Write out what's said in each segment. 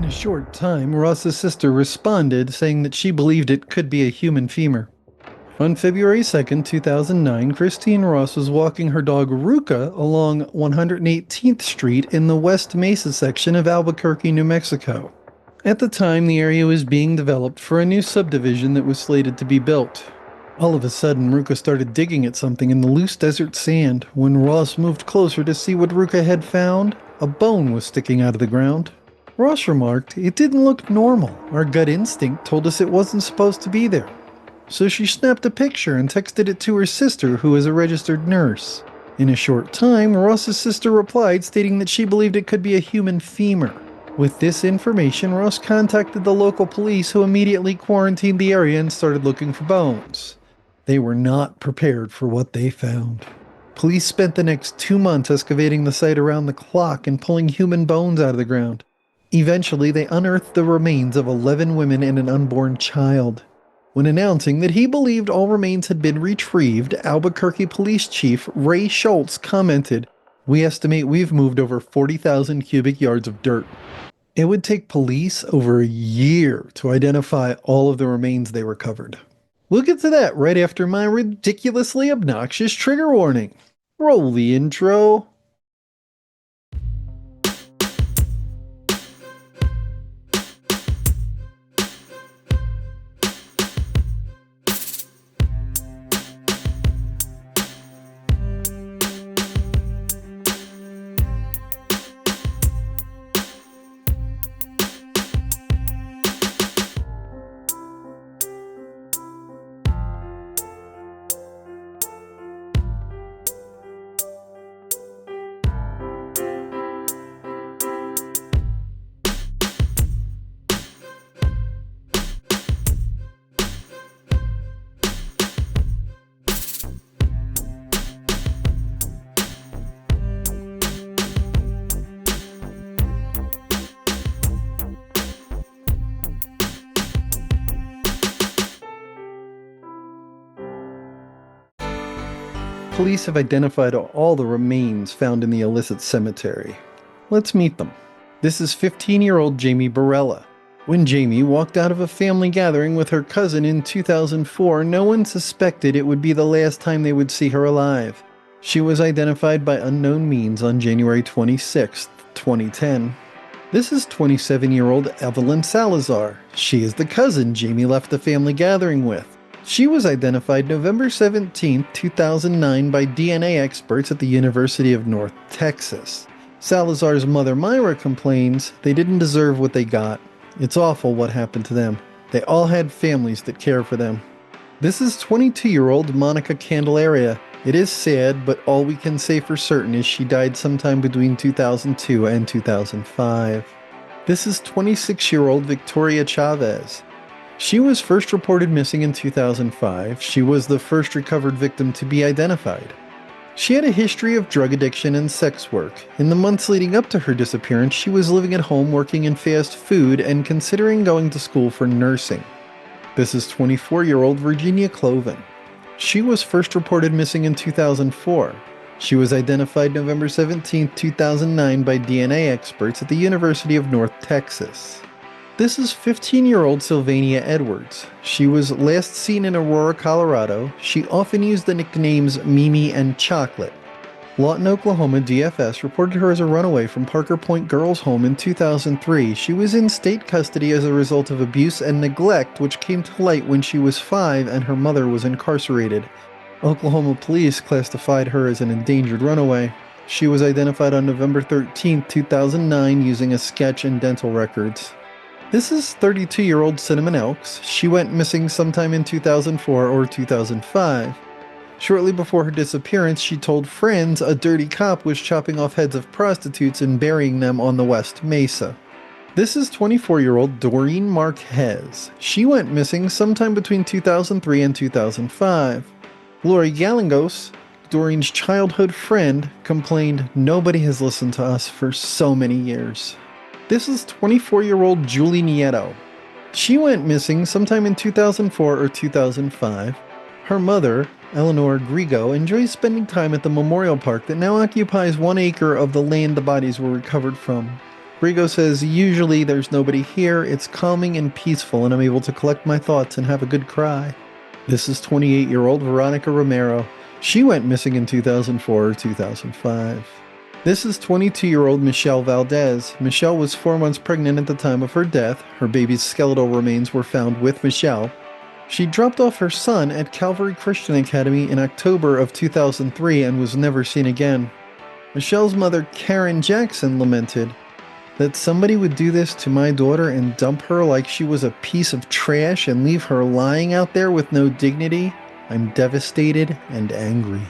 In a short time, Ross's sister responded, saying that she believed it could be a human femur. On February 2nd, 2009, Christine Ross was walking her dog Ruka along 118th Street in the West Mesa section of Albuquerque, New Mexico. At the time, the area was being developed for a new subdivision that was slated to be built. All of a sudden, Ruka started digging at something in the loose desert sand. When Ross moved closer to see what Ruka had found, a bone was sticking out of the ground. Ross remarked, "It didn't look normal. Our gut instinct told us it wasn't supposed to be there." So she snapped a picture and texted it to her sister, who is a registered nurse. In a short time, Ross's sister replied, stating that she believed it could be a human femur. With this information, Ross contacted the local police, who immediately quarantined the area and started looking for bones. They were not prepared for what they found. Police spent the next 2 months excavating the site around the clock and pulling human bones out of the ground. Eventually, they unearthed the remains of 11 women and an unborn child. When announcing that he believed all remains had been retrieved, Albuquerque Police Chief Ray Schultz commented, "We estimate we've moved over 40,000 cubic yards of dirt." It would take police over a year to identify all of the remains they recovered. We'll get to that right after my ridiculously obnoxious trigger warning. Roll the intro. Police have identified all the remains found in the illicit cemetery. Let's meet them. This is 15-year-old Jamie Barella. When Jamie walked out of a family gathering with her cousin in 2004, no one suspected it would be the last time they would see her alive. She was identified by unknown means on January 26, 2010. This is 27-year-old Evelyn Salazar. She is the cousin Jamie left the family gathering with. She was identified November 17, 2009 by DNA experts at the University of North Texas. Salazar's mother Myra complains they didn't deserve what they got. It's awful what happened to them. They all had families that care for them. This is 22-year-old Monica Candelaria. It is sad, but all we can say for certain is she died sometime between 2002 and 2005. This is 26-year-old Victoria Chavez. She was first reported missing in 2005. She was the first recovered victim to be identified. She had a history of drug addiction and sex work. In the months leading up to her disappearance, she was living at home working in fast food and considering going to school for nursing. This is 24-year-old Virginia Cloven. She was first reported missing in 2004. She was identified November 17, 2009 by DNA experts at the University of North Texas. This is 15-year-old Sylvania Edwards. She was last seen in Aurora, Colorado. She often used the nicknames Mimi and Chocolate. Lawton, Oklahoma DFS reported her as a runaway from Parker Point Girls' Home in 2003. She was in state custody as a result of abuse and neglect, which came to light when she was 5 and her mother was incarcerated. Oklahoma police classified her as an endangered runaway. She was identified on November 13, 2009 using a sketch and dental records. This is 32-year-old Cinnamon Elks. She went missing sometime in 2004 or 2005. Shortly before her disappearance, she told friends a dirty cop was chopping off heads of prostitutes and burying them on the West Mesa. This is 24-year-old Doreen Marquez. She went missing sometime between 2003 and 2005. Lori Galingos, Doreen's childhood friend, complained, "Nobody has listened to us for so many years." This is 24-year-old Julie Nieto. She went missing sometime in 2004 or 2005. Her mother, Eleanor Grigo, enjoys spending time at the memorial park that now occupies 1 acre of the land the bodies were recovered from. Rigo says, "Usually there's nobody here. It's calming and peaceful, and I'm able to collect my thoughts and have a good cry." This is 28-year-old Veronica Romero. She went missing in 2004 or 2005. This is 22-year-old Michelle Valdez. Michelle was 4 months pregnant at the time of her death. Her baby's skeletal remains were found with Michelle. She dropped off her son at Calvary Christian Academy in October of 2003 and was never seen again. Michelle's mother, Karen Jackson, lamented, "That somebody would do this to my daughter and dump her like she was a piece of trash and leave her lying out there with no dignity. I'm devastated and angry."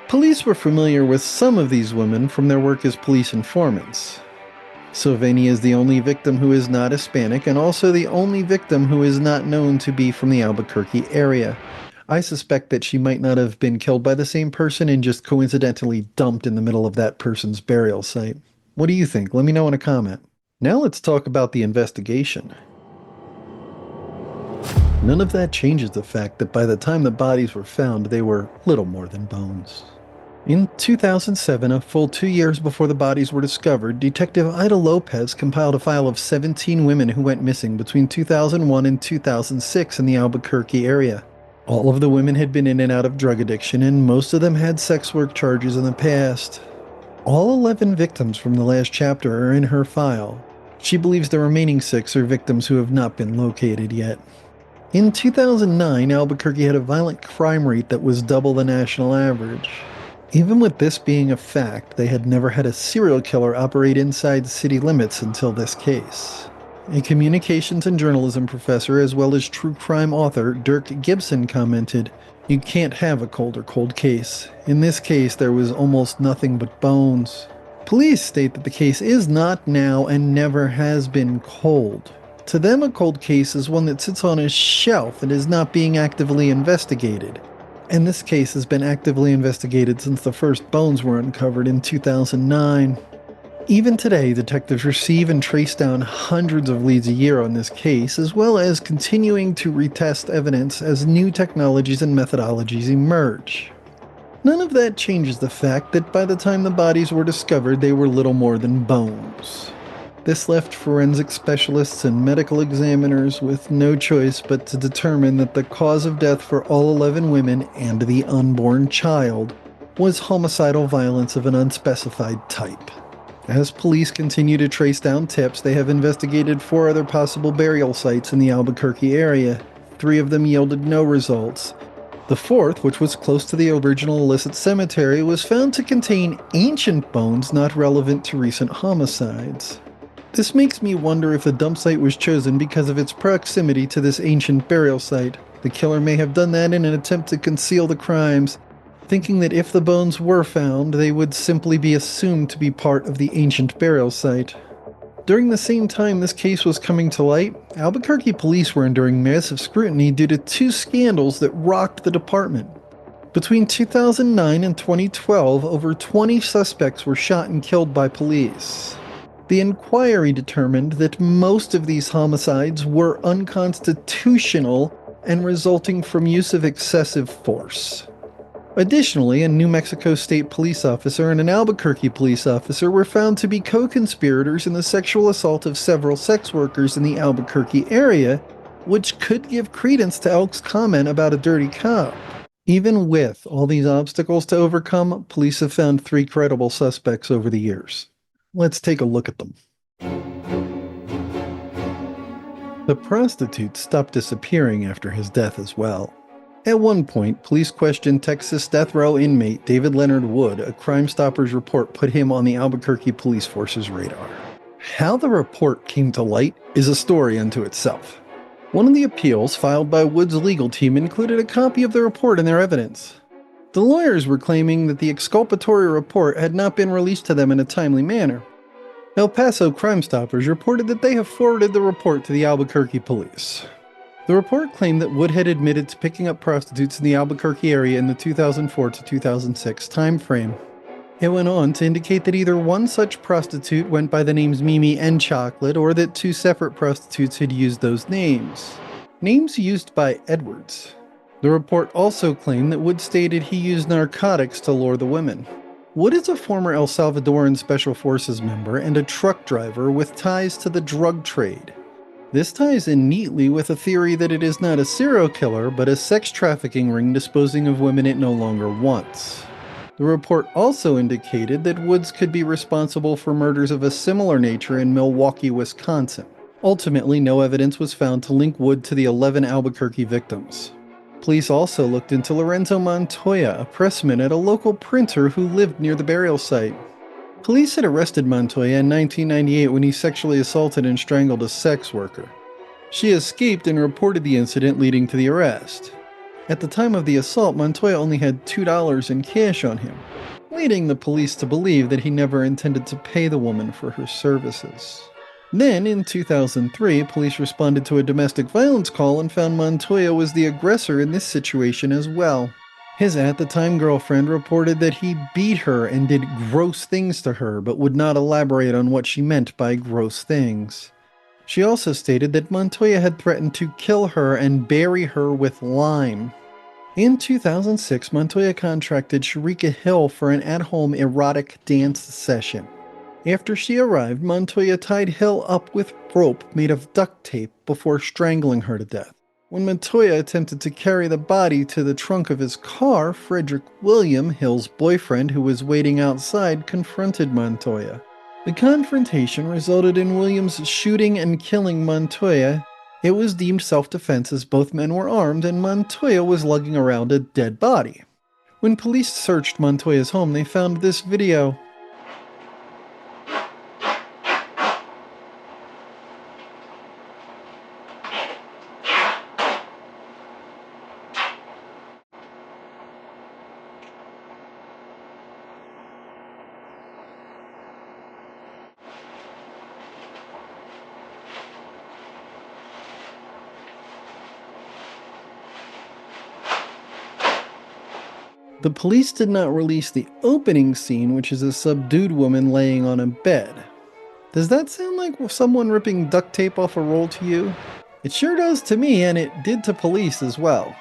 Police were familiar with some of these women from their work as police informants. Sylvania is the only victim who is not Hispanic and also the only victim who is not known to be from the Albuquerque area. I suspect that she might not have been killed by the same person and just coincidentally dumped in the middle of that person's burial site. What do you think? Let me know in a comment. Now let's talk about the investigation. None of that changes the fact that by the time the bodies were found, they were little more than bones. In 2007, a full 2 years before the bodies were discovered, Detective Ida Lopez compiled a file of 17 women who went missing between 2001 and 2006 in the Albuquerque area. All of the women had been in and out of drug addiction, and most of them had sex work charges in the past. All 11 victims from the last chapter are in her file. She believes the remaining 6 are victims who have not been located yet. In 2009, Albuquerque had a violent crime rate that was double the national average. Even with this being a fact, they had never had a serial killer operate inside city limits until this case. A communications and journalism professor as well as true crime author Dirk Gibson commented, "You can't have a cold case. In this case, there was almost nothing but bones." Police state that the case is not now and never has been cold. To them, a cold case is one that sits on a shelf and is not being actively investigated. And this case has been actively investigated since the first bones were uncovered in 2009. Even today, detectives receive and trace down hundreds of leads a year on this case, as well as continuing to retest evidence as new technologies and methodologies emerge. None of that changes the fact that by the time the bodies were discovered, they were little more than bones. This left forensic specialists and medical examiners with no choice but to determine that the cause of death for all 11 women and the unborn child was homicidal violence of an unspecified type. As police continue to trace down tips, they have investigated 4 other possible burial sites in the Albuquerque area. 3 of them yielded no results. The 4th, which was close to the original illicit cemetery, was found to contain ancient bones not relevant to recent homicides. This makes me wonder if the dump site was chosen because of its proximity to this ancient burial site. The killer may have done that in an attempt to conceal the crimes, thinking that if the bones were found, they would simply be assumed to be part of the ancient burial site. During the same time this case was coming to light, Albuquerque police were enduring massive scrutiny due to 2 scandals that rocked the department. Between 2009 and 2012, over 20 suspects were shot and killed by police. The inquiry determined that most of these homicides were unconstitutional and resulting from use of excessive force. Additionally, a New Mexico State police officer and an Albuquerque police officer were found to be co-conspirators in the sexual assault of several sex workers in the Albuquerque area, which could give credence to Elk's comment about a dirty cop. Even with all these obstacles to overcome, police have found 3 credible suspects over the years. Let's take a look at them. The prostitute stopped disappearing after his death as well. At one point, police questioned Texas death row inmate David Leonard Wood. A Crime Stoppers report put him on the Albuquerque police force's radar. How the report came to light is a story unto itself. One of the appeals filed by Wood's legal team included a copy of the report in their evidence. The lawyers were claiming that the exculpatory report had not been released to them in a timely manner. El Paso Crime Stoppers reported that they have forwarded the report to the Albuquerque police. The report claimed that Wood had admitted to picking up prostitutes in the Albuquerque area in the 2004 to 2006 timeframe. It went on to indicate that either one such prostitute went by the names Mimi and Chocolate, or that 2 separate prostitutes had used those names. Names used by Edwards. The report also claimed that Wood stated he used narcotics to lure the women. Wood is a former El Salvadoran Special Forces member and a truck driver with ties to the drug trade. This ties in neatly with a theory that it is not a serial killer, but a sex trafficking ring disposing of women it no longer wants. The report also indicated that Woods could be responsible for murders of a similar nature in Milwaukee, Wisconsin. Ultimately, no evidence was found to link Wood to the 11 Albuquerque victims. Police also looked into Lorenzo Montoya, a pressman at a local printer who lived near the burial site. Police had arrested Montoya in 1998 when he sexually assaulted and strangled a sex worker. She escaped and reported the incident, leading to the arrest. At the time of the assault, Montoya only had $2 in cash on him, leading the police to believe that he never intended to pay the woman for her services. Then, in 2003, police responded to a domestic violence call and found Montoya was the aggressor in this situation as well. His at-the-time girlfriend reported that he beat her and did gross things to her, but would not elaborate on what she meant by gross things. She also stated that Montoya had threatened to kill her and bury her with lime. In 2006, Montoya contracted Sharika Hill for an at-home erotic dance session. After she arrived, Montoya tied Hill up with rope made of duct tape before strangling her to death. When Montoya attempted to carry the body to the trunk of his car, Frederick William, Hill's boyfriend, who was waiting outside, confronted Montoya. The confrontation resulted in Williams shooting and killing Montoya. It was deemed self-defense as both men were armed and Montoya was lugging around a dead body. When police searched Montoya's home, they found this video. The police did not release the opening scene, which is a subdued woman laying on a bed. Does that sound like someone ripping duct tape off a roll to you? It sure does to me, and it did to police as well.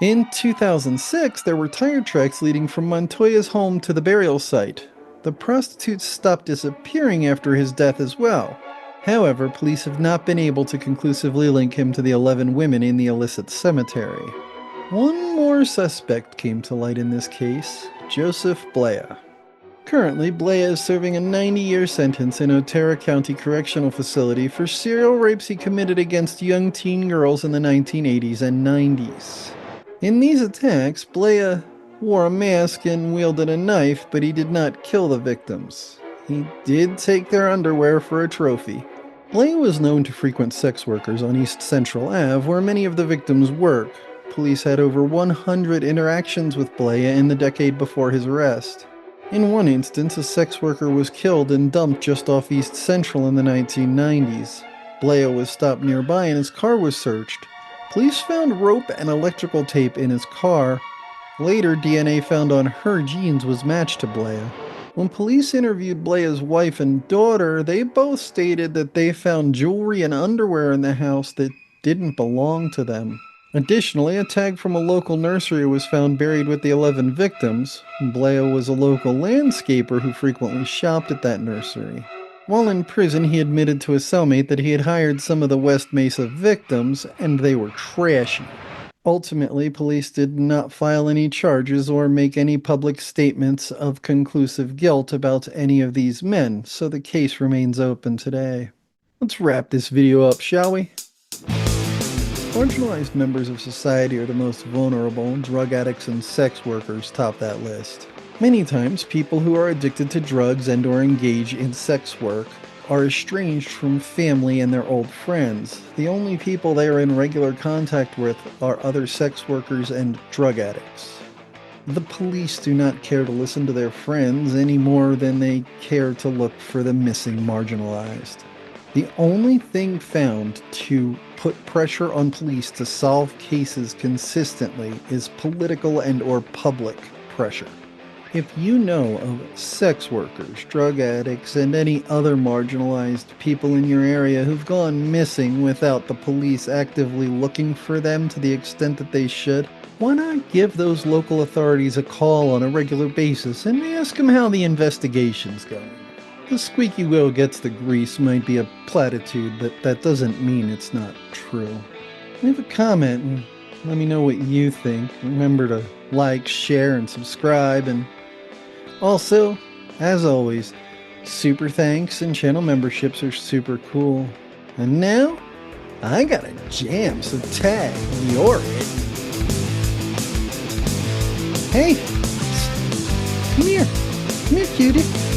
In 2006, there were tire tracks leading from Montoya's home to the burial site. The prostitute stopped disappearing after his death as well. However, police have not been able to conclusively link him to the 11 women in the illicit cemetery. One more suspect came to light in this case, Joseph Blea. Currently, Blea is serving a 90-year sentence in Otero County Correctional Facility for serial rapes he committed against young teen girls in the 1980s and 90s. In these attacks, Blea wore a mask and wielded a knife, but he did not kill the victims. He did take their underwear for a trophy. Blea was known to frequent sex workers on East Central Ave, where many of the victims work. Police had over 100 interactions with Blea in the decade before his arrest. In one instance, a sex worker was killed and dumped just off East Central in the 1990s. Blea was stopped nearby and his car was searched. Police found rope and electrical tape in his car. Later, DNA found on her jeans was matched to Blea. When police interviewed Blea's wife and daughter, they both stated that they found jewelry and underwear in the house that didn't belong to them. Additionally, a tag from a local nursery was found buried with the 11 victims. Blea was a local landscaper who frequently shopped at that nursery. While in prison, he admitted to a cellmate that he had hired some of the West Mesa victims, and they were trashy. Ultimately, police did not file any charges or make any public statements of conclusive guilt about any of these men, so the case remains open today. Let's wrap this video up, shall we? Marginalized members of society are the most vulnerable. Drug addicts and sex workers top that list. Many times, people who are addicted to drugs and or engage in sex work are estranged from family and their old friends. The only people they are in regular contact with are other sex workers and drug addicts. The police do not care to listen to their friends any more than they care to look for the missing marginalized. The only thing found to put pressure on police to solve cases consistently is political and or public pressure. If you know of sex workers, drug addicts, and any other marginalized people in your area who've gone missing without the police actively looking for them to the extent that they should, why not give those local authorities a call on a regular basis and ask them how the investigation's going? The squeaky wheel gets the grease might be a platitude, but that doesn't mean it's not true. Leave a comment and let me know what you think. Remember to like, share, and subscribe. And also, as always, super thanks and channel memberships are super cool. And now, I got a jam, so tag you're it. Hey, come here, cutie.